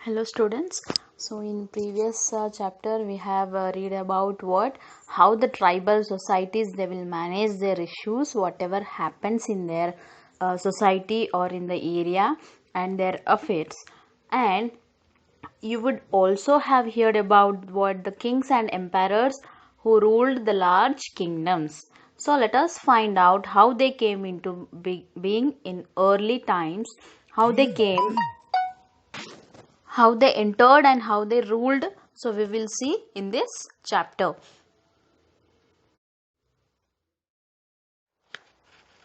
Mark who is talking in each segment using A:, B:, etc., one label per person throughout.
A: Hello students. So in previous chapter we have read about how the tribal societies they will manage their issues whatever happens in their society or in the area and their affairs. And you would also have heard about what the kings and emperors who ruled the large kingdoms. So let us find out how they came into being in early times, how they entered and how they ruled. So we will see in this chapter.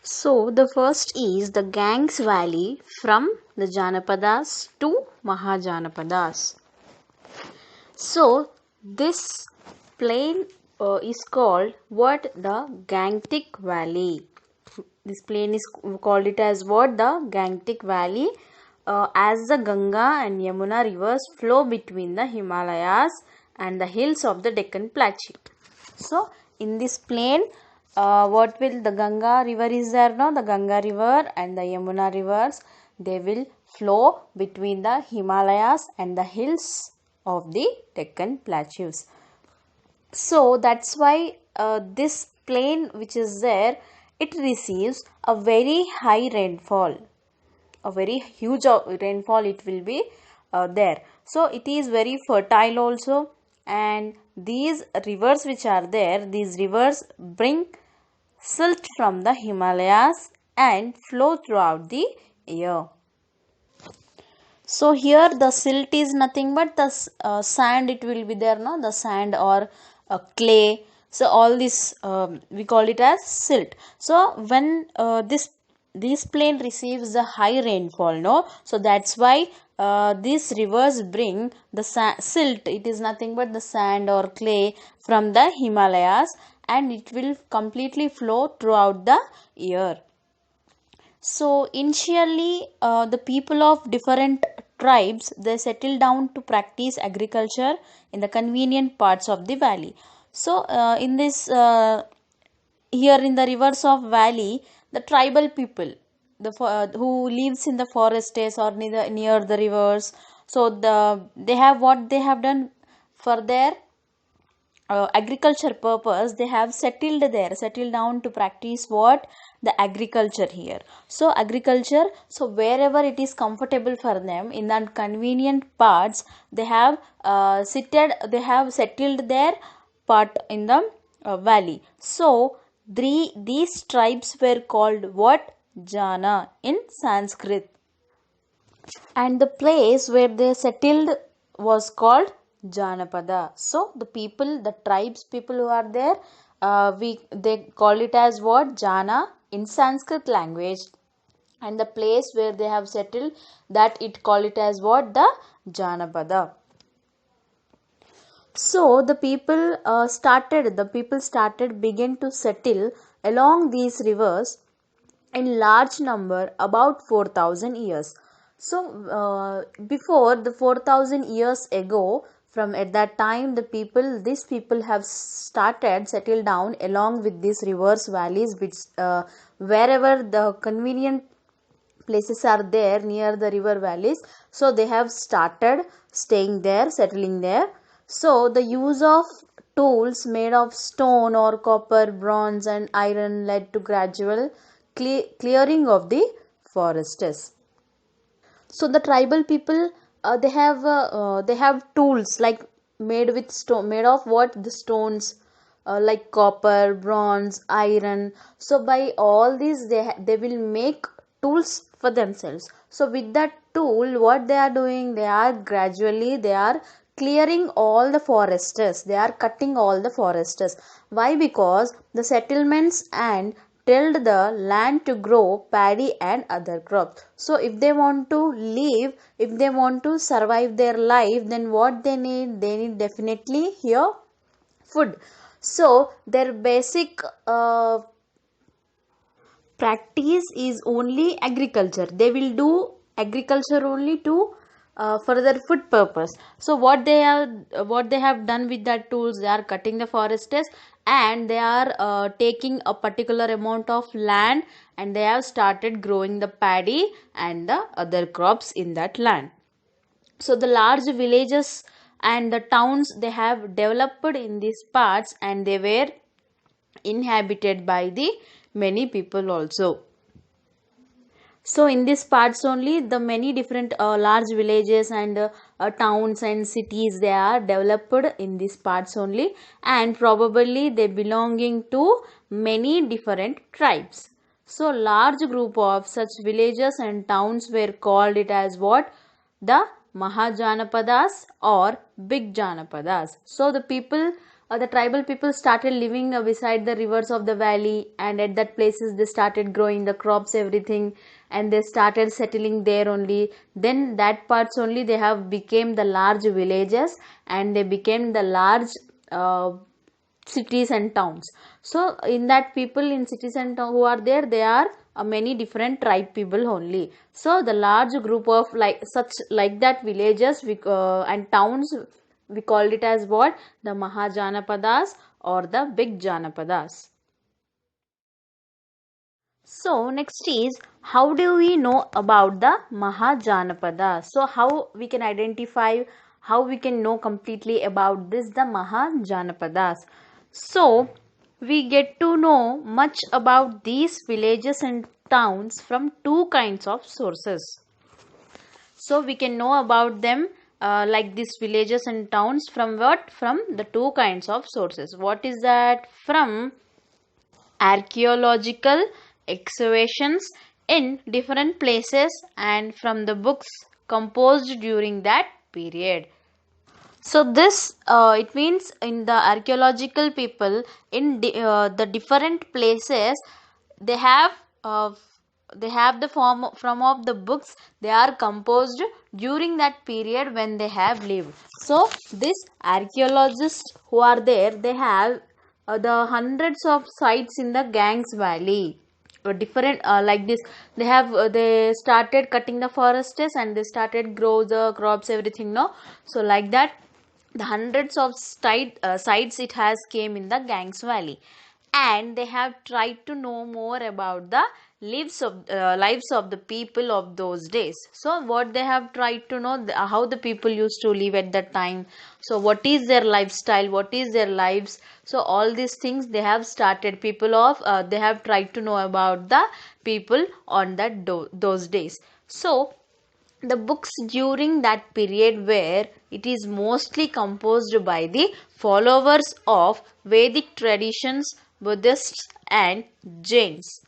A: So the first is the Ganges Valley from the Janapadas to Mahajanapadas. So this plain is called what? The Gangetic Valley. This plain is called it as what? The Gangetic Valley, as the Ganga and Yamuna rivers flow between the Himalayas and the hills of the Deccan Plateau. So in this plain, what will the Ganga river is there now? The Ganga river and the Yamuna rivers, they will flow between the Himalayas and the hills of the Deccan Plateaus. So that's why this plain which is there, it receives a very high rainfall, a very huge rainfall it will be there. So it is very fertile also, and these rivers which are there, these rivers bring silt from the Himalayas and flow throughout the year. So here the silt is nothing but the sand, it will be there, no, the sand or clay. So all this we call it as silt. So when this plain receives the high rainfall, no, so that's why these rivers bring the silt, it is nothing but the sand or clay from the Himalayas, and it will completely flow throughout the year. So initially the people of different tribes, they settled down to practice agriculture in the convenient parts of the valley. So in this here in the rivers of valley, the tribal people, who lives in the forests or near the rivers, so they have what they have done for their agriculture purpose, they have settled down to practice what? The agriculture here. So agriculture, so wherever it is comfortable for them in the convenient parts, they have settled their part in the valley. So these tribes were called what? Jana in Sanskrit, and the place where they settled was called Janapada. So the people, the tribes people who are there, they call it as what? Jana in Sanskrit language, and the place where they have settled, that it call it as what? The Janapada. So the people began to settle along these rivers in large number about 4,000 years. So before the 4,000 years ago, from at that time, these people have started settle down along with these rivers, valleys, which wherever the convenient places are there near the river valleys, so they have started staying there, settling there. So the use of tools made of stone or copper, bronze and iron led to gradual clearing of the forests. So the tribal people, they have tools like made with stone, made of what? The stones, like copper, bronze, iron. So by all these, they will make tools for themselves. So with that tool, what they are doing, they are clearing all the forests, they are cutting all the forests. Why? Because the settlements and tilled the land to grow paddy and other crops. So if they want to live, if they want to survive their life, then what they need? They need definitely here food. So their basic practice is only agriculture. They will do agriculture only to for their food purpose. So what they have done with that tools, they are cutting the forests, and they are taking a particular amount of land, and they have started growing the paddy and the other crops in that land. So the large villages and the towns, they have developed in these parts, and they were inhabited by the many people also. So in these parts only, the many different large villages and towns and cities, they are developed in these parts only, and probably they belonging to many different tribes. So large group of such villages and towns were called it as what? The Mahajanapadas or big Janapadas. So the people, the tribal people started living beside the rivers of the valley, and at that places they started growing the crops, everything, and they started settling there only. Then that parts only, they have became the large villages, and they became the large uh, cities and towns. So in that people in cities and town who are there, they are many different tribe people only. So the large group of like such like that villages and towns, we called it as what? The Mahajanapadas or the big Janapadas. So next is, how do we know about the Mahajanapada? So how we can identify, how we can know completely about this, the Mahajanapadas. So we get to know much about these villages and towns from two kinds of sources. So we can know about them like these villages and towns from what? From the two kinds of sources. What is that? From archaeological excavations in different places, and from the books composed during that period. So this it means in the archaeological people in the different places, they have uh, they have the form from of the books, they are composed during that period when they have lived. So this archaeologists who are there, they have the hundreds of sites in the Ganges Valley, different like this. They have they started cutting the forests, and they started grow the crops, everything, no. So like that, the hundreds of sites it has came in the Ganges Valley, and they have tried to know more about the lives of the people of those days. So what they have tried to know, how the people used to live at that time. So what is their lifestyle, what is their lives. So all these things they have started, people of they have tried to know about the people on that those days. So the books during that period where it is mostly composed by the followers of Vedic traditions, Buddhists and Jains.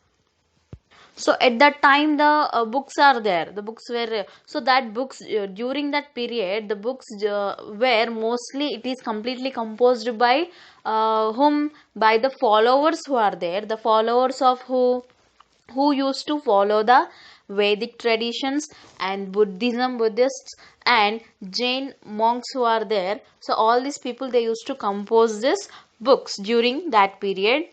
A: So at that time the books are there, the books were so that books during that period, the books were mostly, it is completely composed by whom? By the followers who are there, the followers of who used to follow the Vedic traditions, and Buddhism, Buddhists and Jain monks who are there. So all these people, they used to compose this books during that period.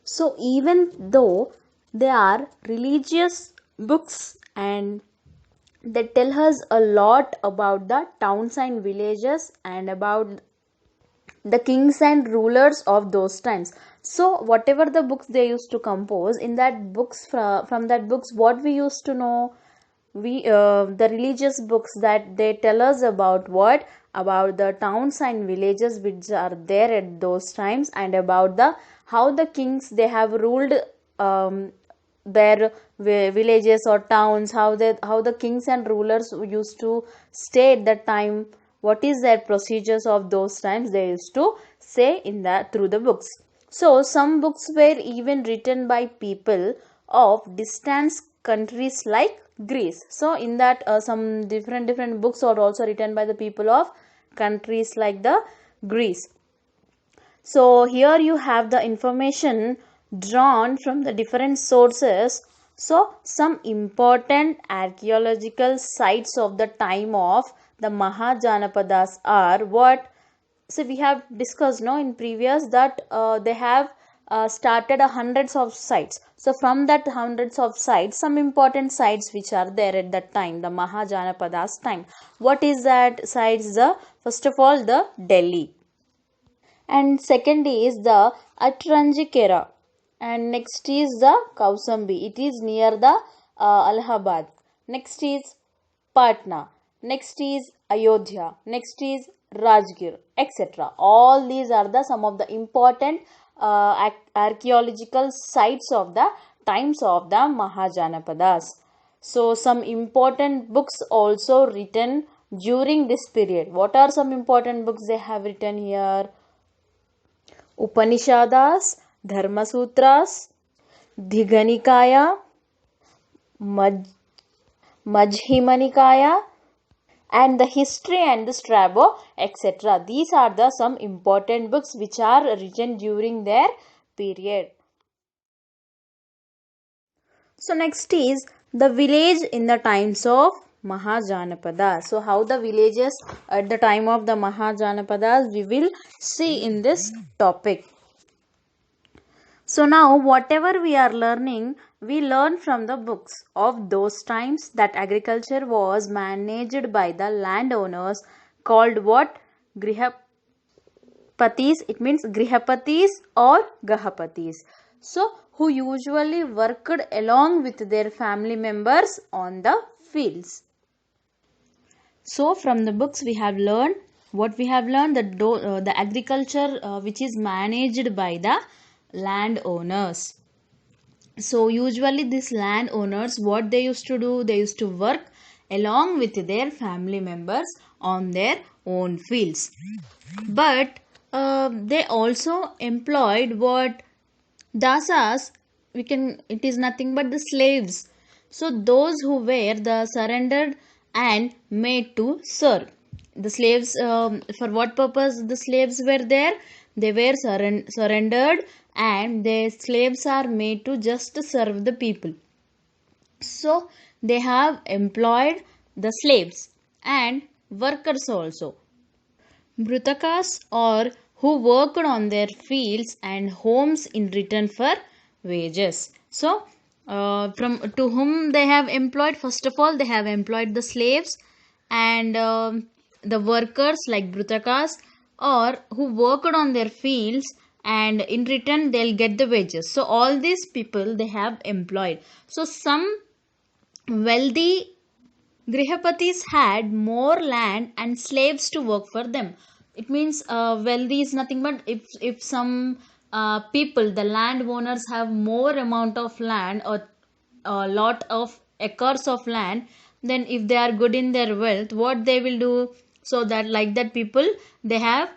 A: So even though they are religious books, and they tell us a lot about the towns and villages and about the kings and rulers of those times. So whatever the books they used to compose in that books, from that books, what we used to know, we the religious books, that they tell us about what? About the towns and villages which are there at those times, and about the how the kings they have ruled their villages or towns, how the kings and rulers used to stay at that time, what is their procedures of those times, they used to say in that through the books. So some books were even written by people of distant countries like Greece. So in that some different books are also written by the people of countries like the Greece. So here you have the information drawn from the different sources. So some important archaeological sites of the time of the Mahajanapadas are what? So we have discussed no in previous that they have started hundreds of sites. So from that hundreds of sites, some important sites which are there at that time, the Mahajanapadas time. What is that sites? The first of all, the Delhi, and second is the Atranjikera, and next is the Kausambi, it is near the Allahabad. Next is Patna, next is Ayodhya, next is Rajgir, etc. All these are the some of the important archaeological sites of the times of the Mahajanapadas. So some important books also written during this period. What are some important books they have written here? Upanishadas, Dharma Sutras, Dhiganikaya, Maj- Majjhima Nikaya, and the history and the Strabo, etc. These are the some important books which are written during their period. So next is the village in the times of Mahajanapada. So how the villages at the time of the Mahajanapadas we will see in this topic. So now whatever we are learning, we learn from the books of those times that agriculture was managed by the landowners called what? Grihapatis. It means Grihapatis or Gahapatis. So who usually worked along with their family members on the fields. So from the books we have learned what we have learned, the agriculture which is managed by the landowners. So usually these landowners, what they used to do, they used to work along with their family members on their own fields. But they also employed what dasas, we can, it is nothing but the slaves. So those who were the surrendered and made to serve. The slaves, for what purpose the slaves were there? They were surrendered and the slaves are made to just serve the people. So they have employed the slaves and workers also. Brutakas, or who worked on their fields and homes in return for wages. So from to whom they have employed, first of all they have employed the slaves and the workers like Brutakas, or who worked on their fields, and in return they'll get the wages. So all these people they have employed. So some wealthy Grihapatis had more land and slaves to work for them. It means wealthy is nothing but if some people, the landowners have more amount of land or a lot of acres of land, then if they are good in their wealth, what they will do? So that like that people they have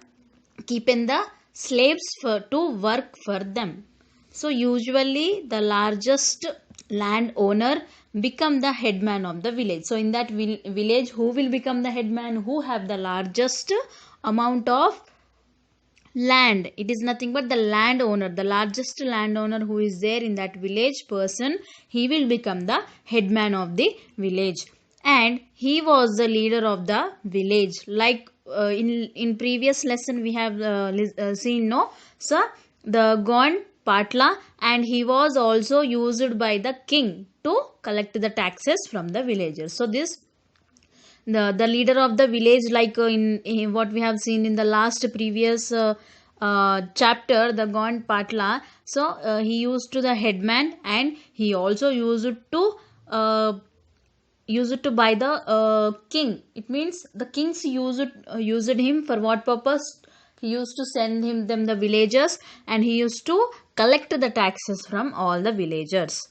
A: keeping the slaves for to work for them. So usually the largest landowner become the headman of the village. So in that village, who will become the headman? Who have the largest amount of land? It is nothing but the landowner, the largest landowner who is there in that village person, he will become the headman of the village, and he was the leader of the village. Like in previous lesson we have seen, no, so the Gond Patla, and he was also used by the king to collect the taxes from the villagers. So this the leader of the village, like in what we have seen in the last previous chapter, the Gond Patla. So he used to the headman, and he also uh, used it to buy the king. It means the kings used him for what purpose? He used to send him them the villagers, and he used to collect the taxes from all the villagers.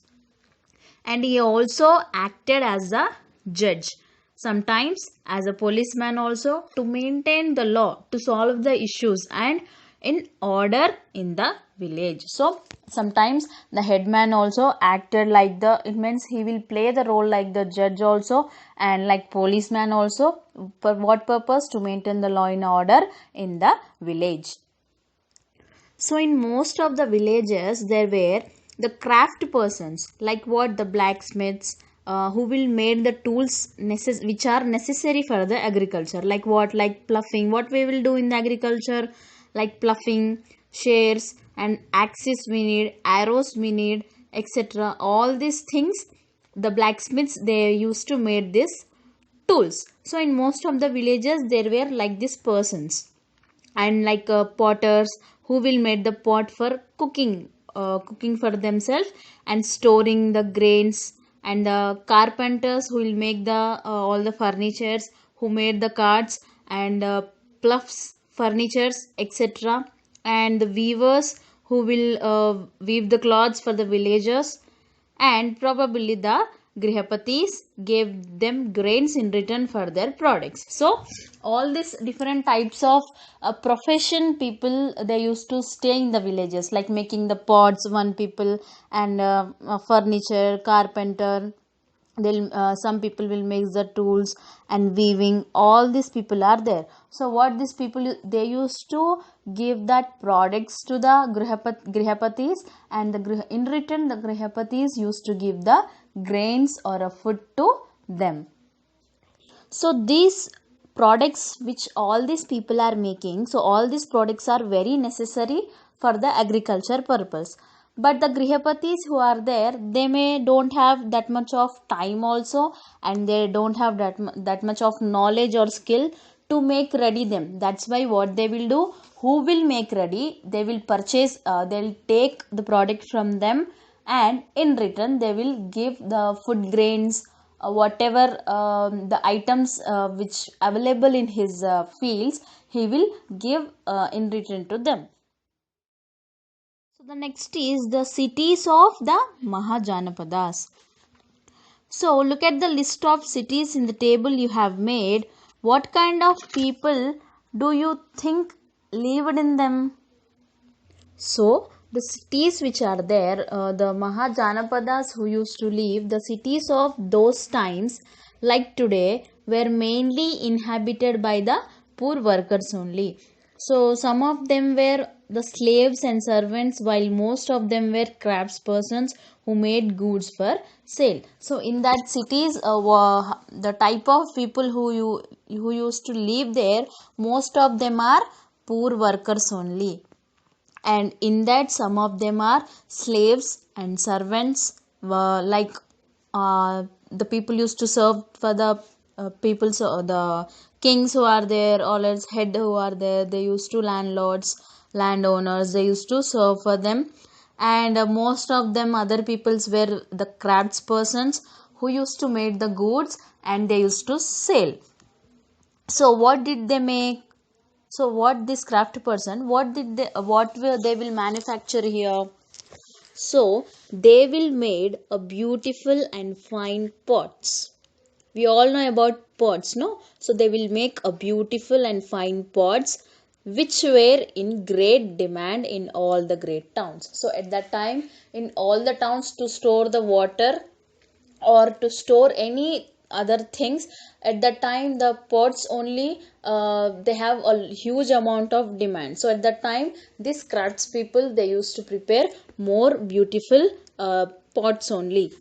A: And he also acted as a judge, sometimes as a policeman also, to maintain the law, to solve the issues and in order in the village. So sometimes the headman also acted like the, it means he will play the role like the judge also and like policeman also. For what purpose? To maintain the law and order in the village. So in most of the villages there were the craft persons, like what? The blacksmiths, who will make the tools which are necessary for the agriculture. Like what? Like ploughing. What we will do in the agriculture? Like ploughing, shares and axes we need, arrows we need, etc. All these things the blacksmiths they used to make this tools. So in most of the villages there were like these persons, and like potters who will make the pot for cooking for themselves and storing the grains, and the carpenters who will make the all the furnitures, who made the carts and pluffs, furnitures, etc. And the weavers who will weave the cloths for the villagers, and probably the grihapatis gave them grains in return for their products. So all these different types of profession people, they used to stay in the villages, like making the pots one people, and furniture, carpenter, they'll some people will make the tools, and weaving, all these people are there. So what these people, they used to give that products to the grihapatis, and in return the grihapatis used to give the grains or a food to them. So these products which all these people are making, so all these products are very necessary for the agriculture purpose. But the grihapatis who are there, they may don't have that much of time also, and they don't have that much of knowledge or skill to make ready them. That's why what they will do, who will make ready, they will purchase, they'll take the product from them, and in return they will give the food grains, whatever the items which available in his fields, he will give in return to them. So the next is the cities of the Mahajanapadas. So look at the list of cities in the table you have made. What kind of people do you think lived in them? So the cities which are there, the Mahajanapadas who used to live, the cities of those times, like today, were mainly inhabited by the poor workers only. So some of them were the slaves and servants, while most of them were craftspersons who made goods for sale. So in that cities, the type of people who used to live there, most of them are poor workers only, and in that some of them are slaves and servants, like the people used to serve for the people, so the kings who are there, or else head who are there, they used to landlords, landowners, they used to serve for them. And most of them other peoples were the crafts persons who used to make the goods, and they used to sell. So what did they make? So what this craft person, what will they will manufacture here? So they will made a beautiful and fine pots. We all know about pots, no? So they will make a beautiful and fine pots which were in great demand in all the great towns. So at that time, in all the towns, to store the water or to store any other things, at that time the pots only, they have a huge amount of demand. So at that time, these crafts people, they used to prepare more beautiful pots only.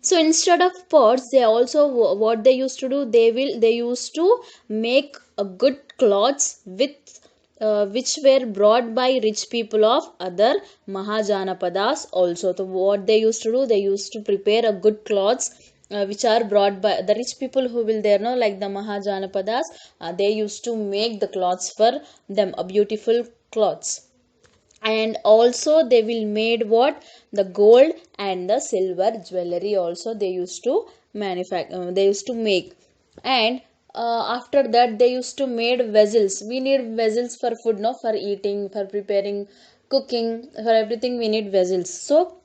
A: So instead of pots, they also, what they used to do, they used to make a good cloths with which were brought by rich people of other Mahajanapadas also. So what they used to do, they used to prepare a good cloths which are brought by the rich people who will there, no, like the Mahajanapadas, they used to make the cloths for them, a beautiful cloths. And also they will made what, the gold and the silver jewelry also they used to manufacture, they used to make. And after that, they used to made vessels. We need vessels for food, no, for eating, for preparing, cooking, for everything we need vessels. So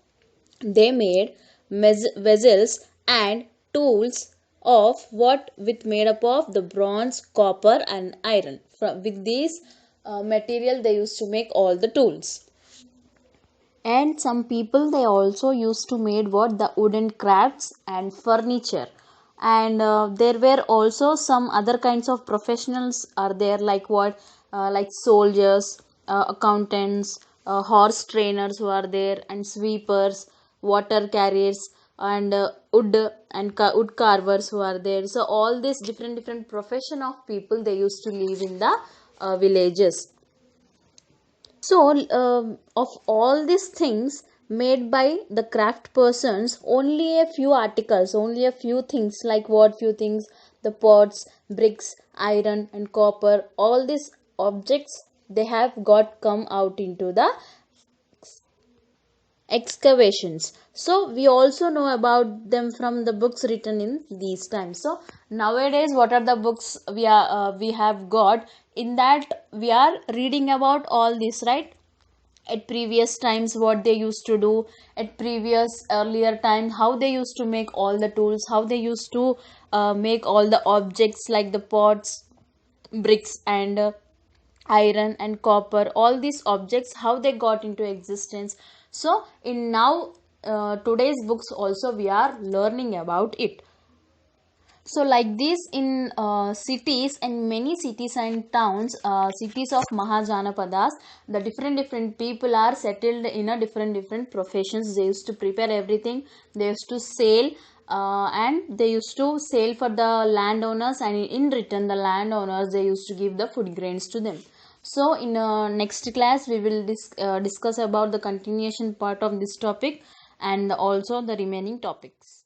A: they made vessels and tools of what, with made up of the bronze, copper and iron. With these material, they used to make all the tools. And some people, they also used to made what, the wooden crafts and furniture. And there were also some other kinds of professionals are there, like what, like soldiers, accountants, horse trainers who are there, and sweepers, water carriers, and wood carvers who are there. So all these different profession of people, they used to live in the villages. So, of all these things made by the craft persons, only a few articles, only a few things, like what few things, the pots, bricks, iron, and copper, all these objects, they have got come out into the excavations. So we also know about them from the books written in these times. So nowadays, what are the books we have got? In that we are reading about all this, right? At previous times what they used to do, at previous earlier times how they used to make all the tools, how they used to make all the objects like the pots, bricks, and iron and copper, all these objects, how they got into existence. So in now today's books also we are learning about it. So like this in cities, and many cities and towns, cities of Mahajanapadas, the different people are settled in a different professions. They used to prepare everything, they used to sell, and they used to sell for the landowners, and in return the landowners they used to give the food grains to them. So in next class we will discuss about the continuation part of this topic, and also the remaining topics.